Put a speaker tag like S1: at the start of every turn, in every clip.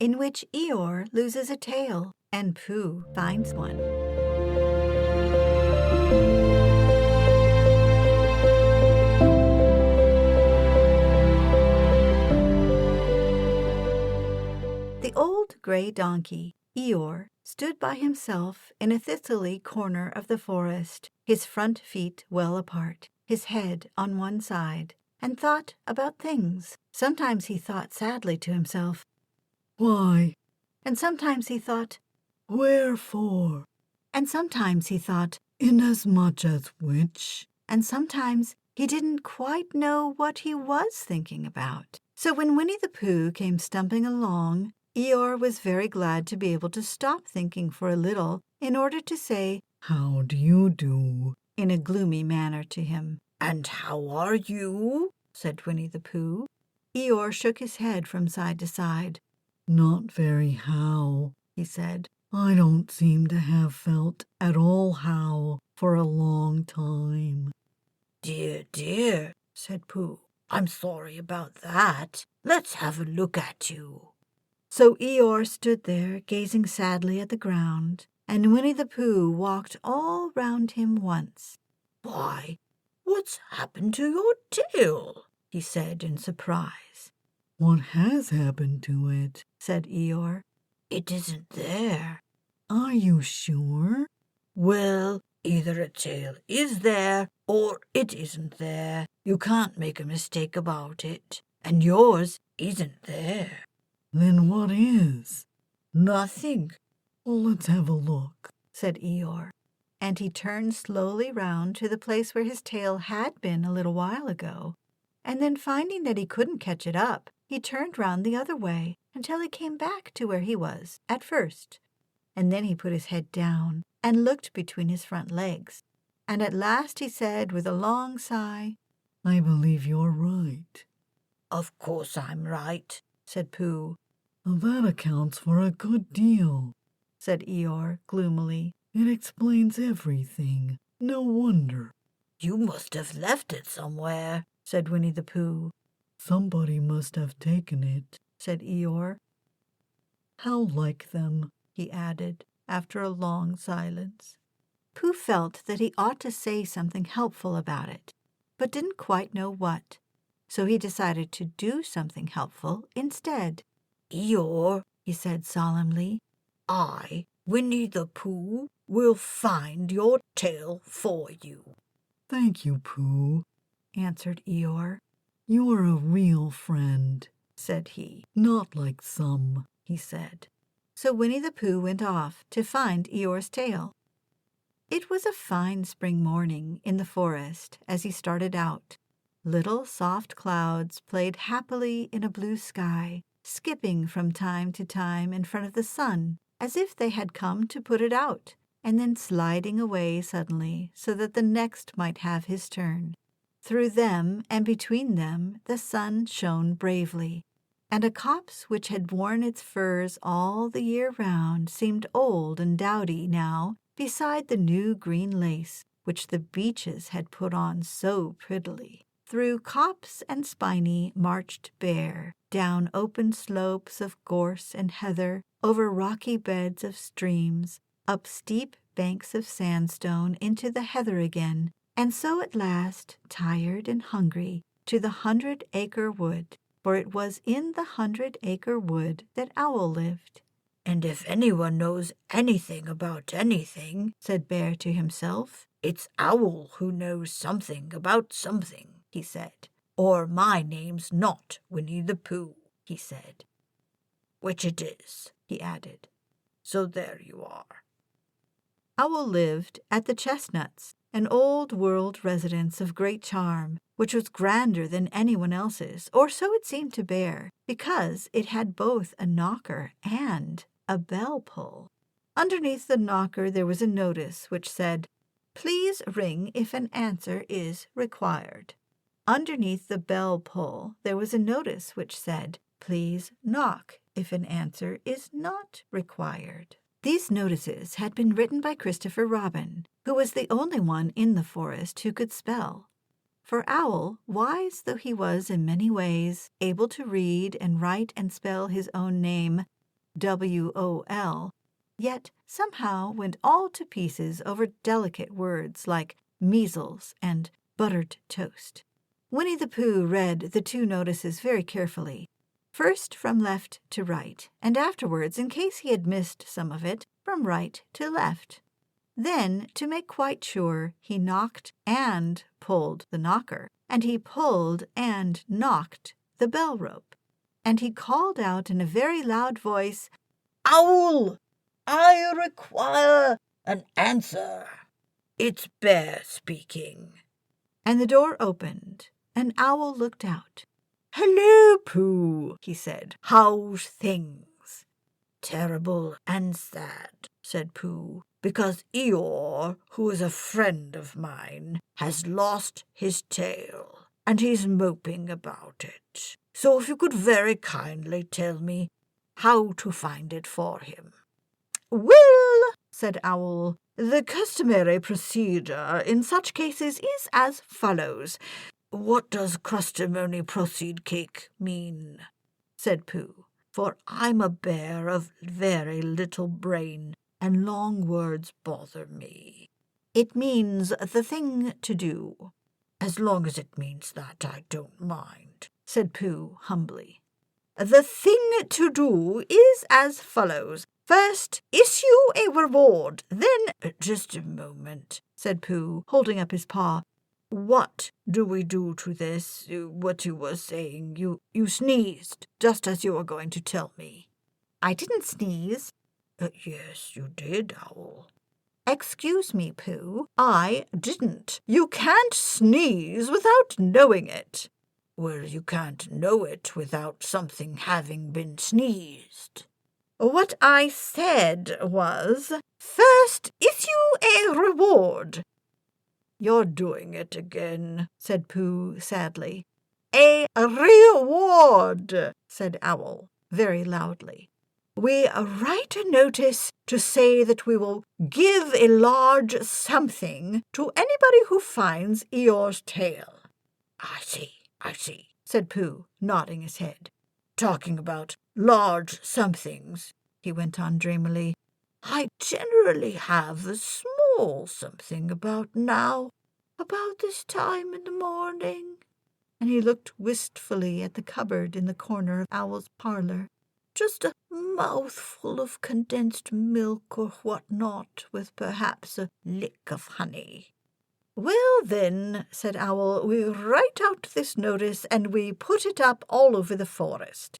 S1: in which Eeyore loses a tail and Pooh finds one. The old gray donkey, Eeyore, stood by himself in a thistly corner of the forest, his front feet well apart, his head on one side, and thought about things. Sometimes he thought sadly to himself, "Why?" And sometimes he thought, "Wherefore?" And sometimes he thought, "Inasmuch as which?" And sometimes he didn't quite know what he was thinking about. So when Winnie-the-Pooh came stumping along, Eeyore was very glad to be able to stop thinking for a little in order to say, "How do you do?" in a gloomy manner to him. "And how are you?" said Winnie-the-Pooh. Eeyore shook his head from side to side. "Not very how," he said. "I don't seem to have felt at all how for a long time." "Dear, dear," said Pooh. "I'm sorry about that. Let's have a look at you." So Eeyore stood there gazing sadly at the ground, and Winnie-the-Pooh walked all round him once. "Why, what's happened to your tail?" he said in surprise. "What has happened to it?" said Eeyore. "It isn't there." "Are you sure?" "Well, either a tail is there or it isn't there. You can't make a mistake about it. And yours isn't there." "Then what is?" "Nothing." "Well, let's have a look," said Eeyore. And he turned slowly round to the place where his tail had been a little while ago. And then finding that he couldn't catch it up, he turned round the other way until he came back to where he was at first. And then he put his head down and looked between his front legs. And at last he said with a long sigh, "I believe you're right." "Of course I'm right," said Pooh. "That accounts for a good deal," said Eeyore gloomily. "It explains everything. No wonder." "You must have left it somewhere," said Winnie-the-Pooh. "Somebody must have taken it," said Eeyore. "How like them," he added, after a long silence. Pooh felt that he ought to say something helpful about it, but didn't quite know what. So he decided to do something helpful instead. "Eeyore," he said solemnly, "I, Winnie-the-Pooh, will find your tail for you." "Thank you, Pooh," answered Eeyore. "You're a real friend," said he. "Not like some," he said. So Winnie-the-Pooh went off to find Eeyore's tail. It was a fine spring morning in the forest as he started out. Little soft clouds played happily in a blue sky, skipping from time to time in front of the sun, as if they had come to put it out, and then sliding away suddenly so that the next might have his turn. Through them and between them the sun shone bravely, and a copse which had worn its furs all the year round seemed old and dowdy now beside the new green lace which the beeches had put on so prettily. Through copse and spiny marched Bear, down open slopes of gorse and heather, over rocky beds of streams, up steep banks of sandstone into the heather again, and so at last, tired and hungry, to the 100-acre wood, for it was in the 100-acre wood that Owl lived. "And if anyone knows anything about anything," said Bear to himself, "it's Owl who knows something about something," he said. "Or my name's not Winnie-the-Pooh," he said. "Which it is," he added. "So there you are." Owl lived at the Chestnuts, an old-world residence of great charm, which was grander than anyone else's, or so it seemed to Bear, because it had both a knocker and a bell-pull. Underneath the knocker there was a notice which said, "Please ring if an answer is required." Underneath the bell-pull there was a notice which said, "Please knock if an answer is not required." These notices had been written by Christopher Robin, who was the only one in the forest who could spell. For Owl, wise though he was in many ways, able to read and write and spell his own name, W-O-L, yet somehow went all to pieces over delicate words like measles and buttered toast. Winnie-the-Pooh read the 2 notices very carefully, first from left to right, and afterwards, in case he had missed some of it, from right to left. Then, to make quite sure, he knocked and pulled the knocker, and he pulled and knocked the bell rope, and he called out in a very loud voice,
S2: "Owl! I require an answer. It's Bear speaking."
S1: And the door opened, and Owl looked out. "Hello, Pooh," he said. "How's things?"
S2: "Terrible and sad," said Pooh, "because Eeyore, who is a friend of mine, has lost his tail, and he's moping about it. So if you could very kindly tell me how to find it for him."
S1: "Well," said Owl, "the customary procedure in such cases is as follows."
S2: "What does customary proceed cake mean?"
S1: said Pooh.
S2: "For I'm a bear of very little brain, and long words bother me."
S1: "It means the thing to do."
S2: "As long as it means that, I don't mind,"
S1: said Pooh humbly.
S2: "The thing to do is as follows. First, issue a reward, then—" "Just a moment,"
S1: said Pooh, holding up his paw.
S2: "What do we do to this? What you were saying? You sneezed, just as you were going to tell me."
S1: "I didn't sneeze."
S2: "Yes, you did, Owl."
S1: "Excuse me, Pooh."
S2: "I didn't. You can't sneeze without knowing it." "Well, you can't know it without something having been sneezed."
S1: "What I said was,
S2: first issue a reward." "You're doing it again," said Pooh sadly.
S1: "A reward," said Owl very loudly.
S2: "We write a notice to say that we will give a large something to anybody who finds Eeyore's tail." I see, said Pooh, nodding his head. "Talking about large somethings," he went on dreamily, "I generally have a small something about now, about this time in the morning." And he looked wistfully at the cupboard in the corner of Owl's parlor. "Just a mouthful of condensed milk or what not, with perhaps a lick of honey." "Well, then," said Owl, "we write out this notice and we put it up all over the forest."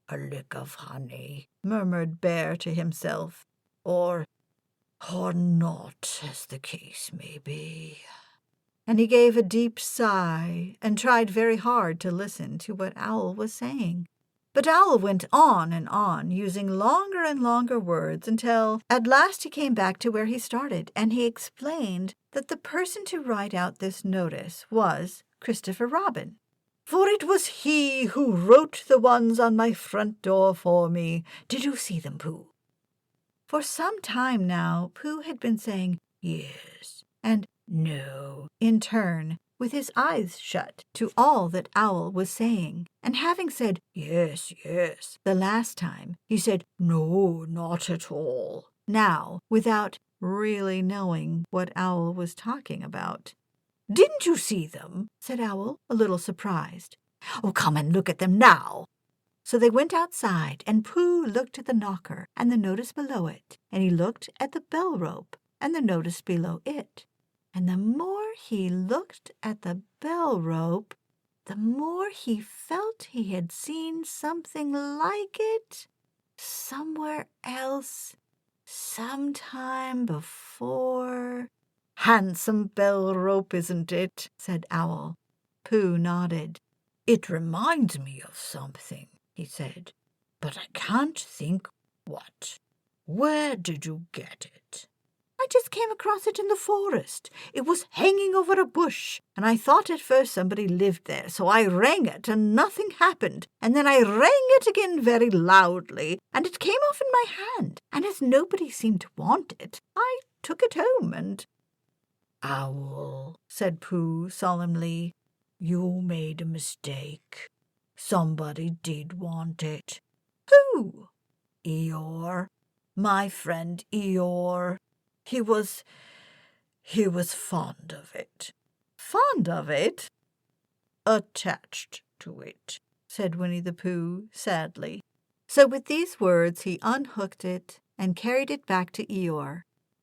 S2: "A lick of honey," murmured Bear to himself, or not, as the case may be." And he gave a deep sigh and tried very hard to listen to what Owl was saying. But Owl went on and on, using longer and longer words, until at last he came back to where he started, and he explained that the person to write out this notice was Christopher Robin. "For it was he who wrote the ones on my front door for me. Did you see them, Pooh?" For some time now, Pooh had been saying "yes" and "no" in turn, with his eyes shut, to all that Owl was saying. And having said "yes, yes" the last time, he said "no, not at all" now, without really knowing what Owl was talking about. "Didn't you see them?" said Owl, a little surprised. "Oh, come and look at them now." So they went outside, and Pooh looked at the knocker and the notice below it, and he looked at the bell rope and the notice below it. And the more he looked at the bell rope, the more he felt he had seen something like it somewhere else, sometime before. "Handsome bell rope, isn't it?" said Owl. Pooh nodded. "It reminds me of something," he said, "but I can't think what. Where did you get it?" "I just came across it in the forest. It was hanging over a bush, and I thought at first somebody lived there, so I rang it, and nothing happened. And then I rang it again very loudly, and it came off in my hand. And as nobody seemed to want it, I took it home and—" "Owl," said Pooh solemnly, "you made a mistake. Somebody did want it." "Who?" Eeyore. My friend Eeyore. He was fond of it."
S1: "Fond of it?"
S2: "Attached to it,"
S1: said Winnie-the-Pooh sadly. So with these words he unhooked it and carried it back to Eeyore.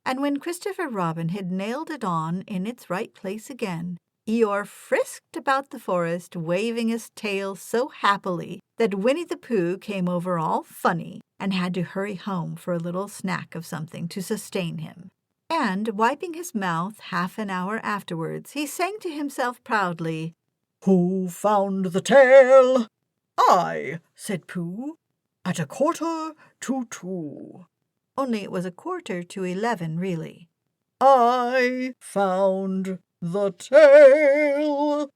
S1: And when Christopher Robin had nailed it on in its right place again, Eeyore frisked about the forest, waving his tail so happily that Winnie-the-Pooh came over all funny and had to hurry home for a little snack of something to sustain him. And, wiping his mouth half an hour afterwards, he sang to himself proudly,
S2: "Who found the tail?" "I," said Pooh, "at 1:45."
S1: only it was 11:15 really.
S2: "I found the tail."